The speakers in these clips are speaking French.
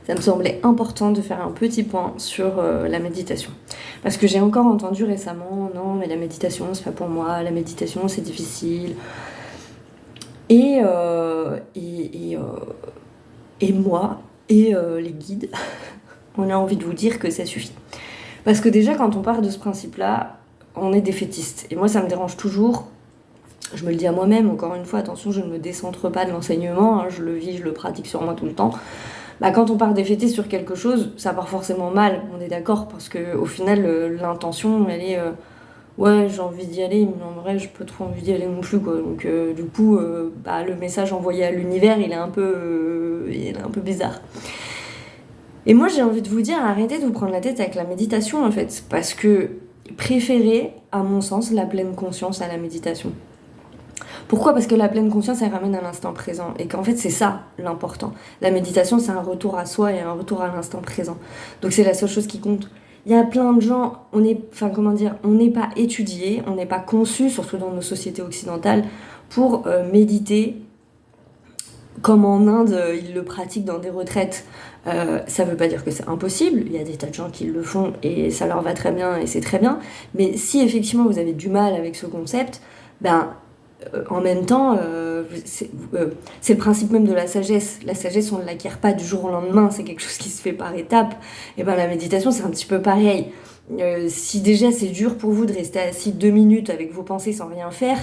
ça me semblait important de faire un petit point sur la méditation. Parce que j'ai encore entendu récemment, non mais la méditation c'est pas pour moi, la méditation c'est difficile. Et moi, les guides, on a envie de vous dire que ça suffit. Parce que déjà quand on part de ce principe-là, on est défaitiste. Et moi ça me dérange toujours. Je me le dis à moi-même, encore une fois, attention, je ne me décentre pas de l'enseignement, hein, je le vis, je le pratique sur moi tout le temps. Quand on part défaitiste sur quelque chose, ça part forcément mal, on est d'accord, parce qu'au final, l'intention, elle est ouais, j'ai envie d'y aller, mais en vrai, j'ai pas trop envie d'y aller non plus, quoi. Donc, du coup, le message envoyé à l'univers, il est un peu bizarre. Et moi, j'ai envie de vous dire, arrêtez de vous prendre la tête avec la méditation, en fait, parce que préférez, à mon sens, la pleine conscience à la méditation. Pourquoi ? Parce que la pleine conscience, elle ramène à l'instant présent. Et qu'en fait, c'est ça l'important. La méditation, c'est un retour à soi et un retour à l'instant présent. Donc c'est la seule chose qui compte. Il y a plein de gens, on n'est pas étudié, on n'est pas conçu, surtout dans nos sociétés occidentales, pour méditer comme en Inde, ils le pratiquent dans des retraites. Ça veut pas dire que c'est impossible, il y a des tas de gens qui le font et ça leur va très bien et c'est très bien. Mais si effectivement vous avez du mal avec ce concept, en même temps, c'est le principe même de la sagesse. La sagesse, on ne l'acquiert pas du jour au lendemain, c'est quelque chose qui se fait par étapes. Et la méditation, c'est un petit peu pareil. Si déjà c'est dur pour vous de rester assis 2 minutes avec vos pensées sans rien faire,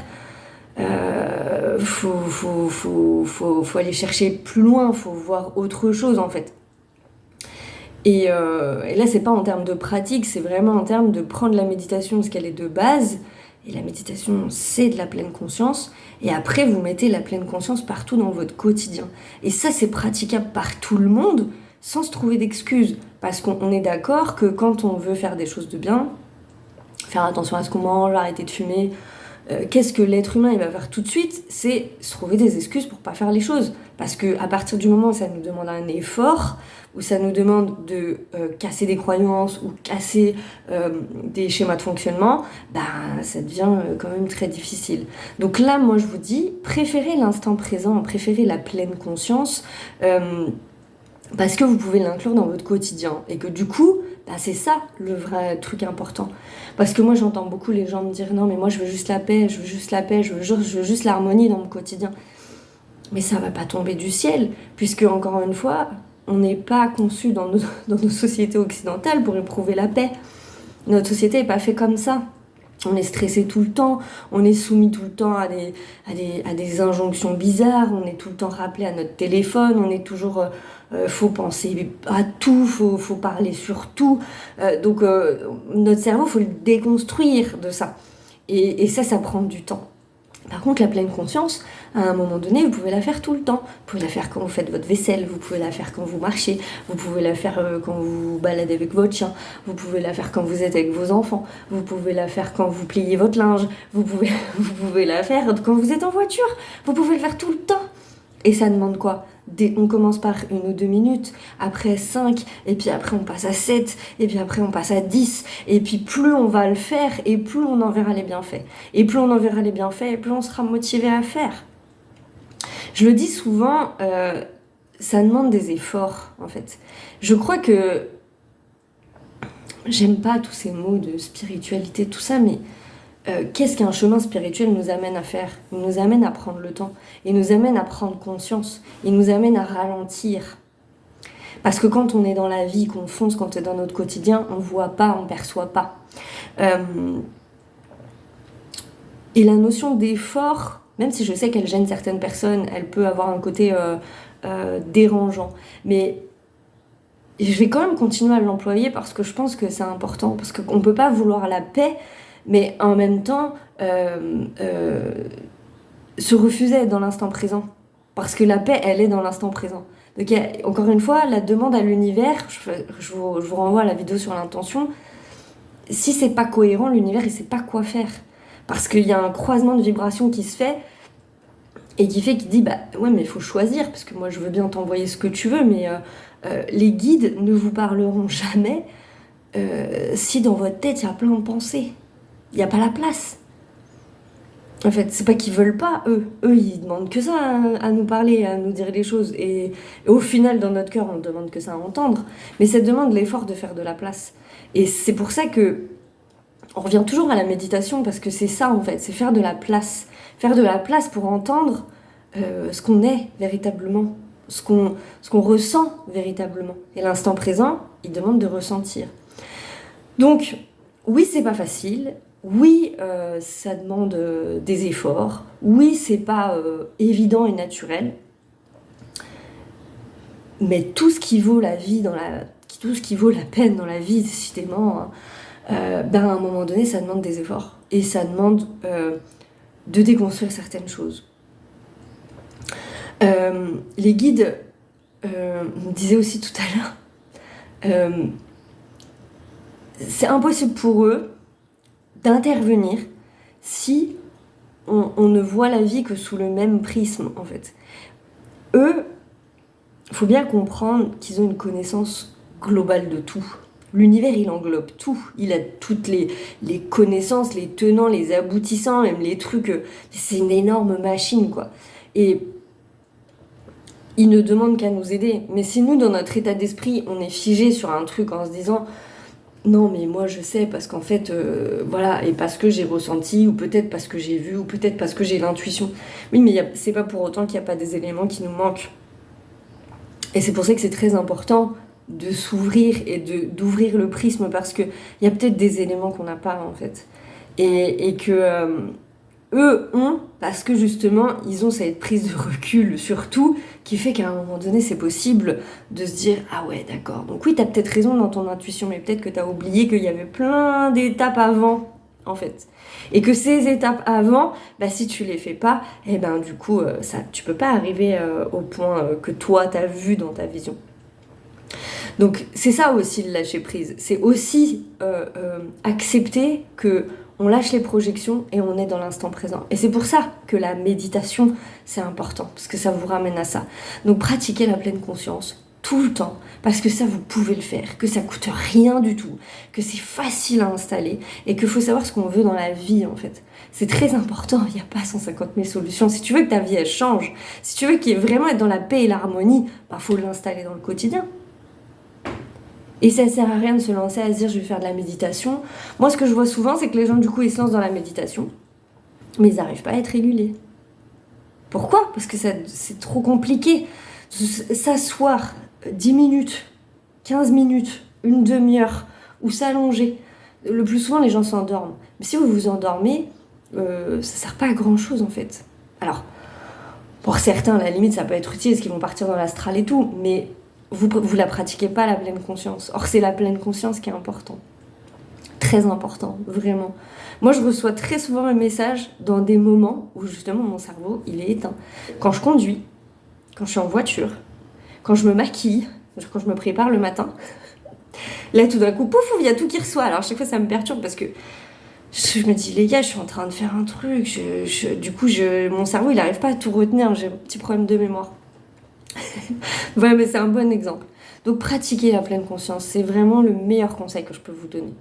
faut aller chercher plus loin, faut voir autre chose en fait. Et là, c'est pas en termes de pratique, c'est vraiment en termes de prendre la méditation, ce qu'elle est de base. Et la méditation, c'est de la pleine conscience. Et après, vous mettez la pleine conscience partout dans votre quotidien. Et ça, c'est praticable par tout le monde, sans se trouver d'excuses. Parce qu'on est d'accord que quand on veut faire des choses de bien, faire attention à ce qu'on mange, arrêter de fumer, qu'est-ce que l'être humain il va faire tout de suite ? C'est se trouver des excuses pour pas faire les choses. Parce qu'à partir du moment où ça nous demande un effort, où ça nous demande de casser des croyances ou casser des schémas de fonctionnement, ça devient quand même très difficile. Donc là, moi je vous dis, préférez l'instant présent, préférez la pleine conscience, parce que vous pouvez l'inclure dans votre quotidien. Et que du coup, c'est ça le vrai truc important. Parce que moi j'entends beaucoup les gens me dire non mais moi je veux juste la paix, je veux juste l'harmonie dans mon quotidien. Mais ça va pas tomber du ciel, puisque encore une fois, on n'est pas conçu dans nos sociétés occidentales pour éprouver la paix. Notre société n'est pas faite comme ça. On est stressé tout le temps, on est soumis tout le temps à des injonctions bizarres, on est tout le temps rappelé à notre téléphone, on est toujours... faut penser à tout, faut parler sur tout. Donc notre cerveau, faut le déconstruire de ça. Et ça prend du temps. Par contre, la pleine conscience, à un moment donné, vous pouvez la faire tout le temps. Vous pouvez la faire quand vous faites votre vaisselle, vous pouvez la faire quand vous marchez, vous pouvez la faire quand vous vous baladez avec votre chien, vous pouvez la faire quand vous êtes avec vos enfants, vous pouvez la faire quand vous pliez votre linge, vous pouvez la faire quand vous êtes en voiture, vous pouvez le faire tout le temps. Et ça demande quoi ? On commence par 1 ou 2 minutes, après 5, et puis après on passe à 7, et puis après on passe à 10, et puis plus on va le faire, et plus on en verra les bienfaits. Et plus on en verra les bienfaits, et plus on sera motivé à faire. Je le dis souvent, ça demande des efforts, en fait. Je crois que... J'aime pas tous ces mots de spiritualité, tout ça, mais... qu'est-ce qu'un chemin spirituel nous amène à faire ? Il nous amène à prendre le temps, il nous amène à prendre conscience, il nous amène à ralentir. Parce que quand on est dans la vie, qu'on fonce, quand on est dans notre quotidien, on ne voit pas, on ne perçoit pas. Et la notion d'effort, même si je sais qu'elle gêne certaines personnes, elle peut avoir un côté dérangeant. Mais je vais quand même continuer à l'employer parce que je pense que c'est important. Parce qu'on ne peut pas vouloir la paix, mais en même temps se refuser à être dans l'instant présent. Parce que la paix, elle est dans l'instant présent. Donc encore une fois, la demande à l'univers, je vous renvoie à la vidéo sur l'intention, si c'est pas cohérent, l'univers il sait pas quoi faire. Parce qu'il y a un croisement de vibrations qui se fait et qui fait qu'il dit ouais mais il faut choisir, parce que moi je veux bien t'envoyer ce que tu veux, mais les guides ne vous parleront jamais si dans votre tête il y a plein de pensées. Il n'y a pas la place. En fait, c'est pas qu'ils veulent pas, eux. Eux, ils demandent que ça à nous parler, à nous dire les choses. Et au final, dans notre cœur, on demande que ça à entendre. Mais ça demande l'effort de faire de la place. Et c'est pour ça que on revient toujours à la méditation, parce que c'est ça, en fait, c'est faire de la place. Faire de la place pour entendre ce qu'on est véritablement, ce qu'on ressent véritablement. Et l'instant présent, il demande de ressentir. Donc, oui, c'est pas facile. Oui, ça demande des efforts. Oui, c'est pas évident et naturel. Mais tout ce qui vaut la vie tout ce qui vaut la peine dans la vie, décidément, à un moment donné, ça demande des efforts. Et ça demande de déconstruire certaines choses. Les guides me disaient aussi tout à l'heure, c'est impossible pour eux d'intervenir si on ne voit la vie que sous le même prisme, en fait. Eux, il faut bien comprendre qu'ils ont une connaissance globale de tout. L'univers, il englobe tout. Il a toutes les connaissances, les tenants, les aboutissants, même les trucs. C'est une énorme machine, quoi. Et il ne demande qu'à nous aider. Mais si nous, dans notre état d'esprit, on est figé sur un truc en se disant non, mais moi je sais parce qu'en fait, voilà, et parce que j'ai ressenti, ou peut-être parce que j'ai vu, ou peut-être parce que j'ai l'intuition. Oui, mais c'est pas pour autant qu'il n'y a pas des éléments qui nous manquent. Et c'est pour ça que c'est très important de s'ouvrir et d'ouvrir le prisme, parce qu'il y a peut-être des éléments qu'on n'a pas, en fait. Et que eux ont, parce que justement, ils ont cette prise de recul sur tout, qui fait qu'à un moment donné, c'est possible de se dire « Ah ouais, d'accord. Donc oui, t'as peut-être raison dans ton intuition, mais peut-être que t'as oublié qu'il y avait plein d'étapes avant, en fait. Et que ces étapes avant, bah, si tu les fais pas, eh ben du coup, tu peux pas arriver au point que toi, t'as vu dans ta vision. » Donc c'est ça aussi le lâcher prise. C'est aussi accepter que on lâche les projections et on est dans l'instant présent. Et c'est pour ça que la méditation, c'est important, parce que ça vous ramène à ça. Donc pratiquez la pleine conscience tout le temps, parce que ça, vous pouvez le faire, que ça coûte rien du tout, que c'est facile à installer, et qu'il faut savoir ce qu'on veut dans la vie, en fait. C'est très important, il n'y a pas 150 000 solutions. Si tu veux que ta vie, elle change, si tu veux qu'il y ait vraiment être dans la paix et l'harmonie, bah, faut l'installer dans le quotidien. Et ça sert à rien de se lancer à se dire je vais faire de la méditation. Moi, ce que je vois souvent, c'est que les gens, du coup, ils se lancent dans la méditation, mais ils n'arrivent pas à être réguliers. Pourquoi ? Parce que c'est trop compliqué. S'asseoir 10 minutes, 15 minutes, une demi-heure, ou s'allonger. Le plus souvent, les gens s'endorment. Mais si vous vous endormez, ça ne sert pas à grand-chose, en fait. Alors, pour certains, à la limite, ça peut être utile, parce qu'ils vont partir dans l'astral et tout, mais vous la pratiquez pas, la pleine conscience. Or, c'est la pleine conscience qui est important. Très important, vraiment. Moi, je reçois très souvent un message dans des moments où, justement, mon cerveau, il est éteint. Quand je conduis, quand je suis en voiture, quand je me maquille, quand je me prépare le matin. Là, tout d'un coup, pouf, il y a tout qui reçoit. Alors, à chaque fois, ça me perturbe parce que je me dis, les gars, je suis en train de faire un truc. Du coup, mon cerveau, il n'arrive pas à tout retenir. J'ai un petit problème de mémoire. Ouais, mais c'est un bon exemple. Donc, pratiquer la pleine conscience, c'est vraiment le meilleur conseil que je peux vous donner.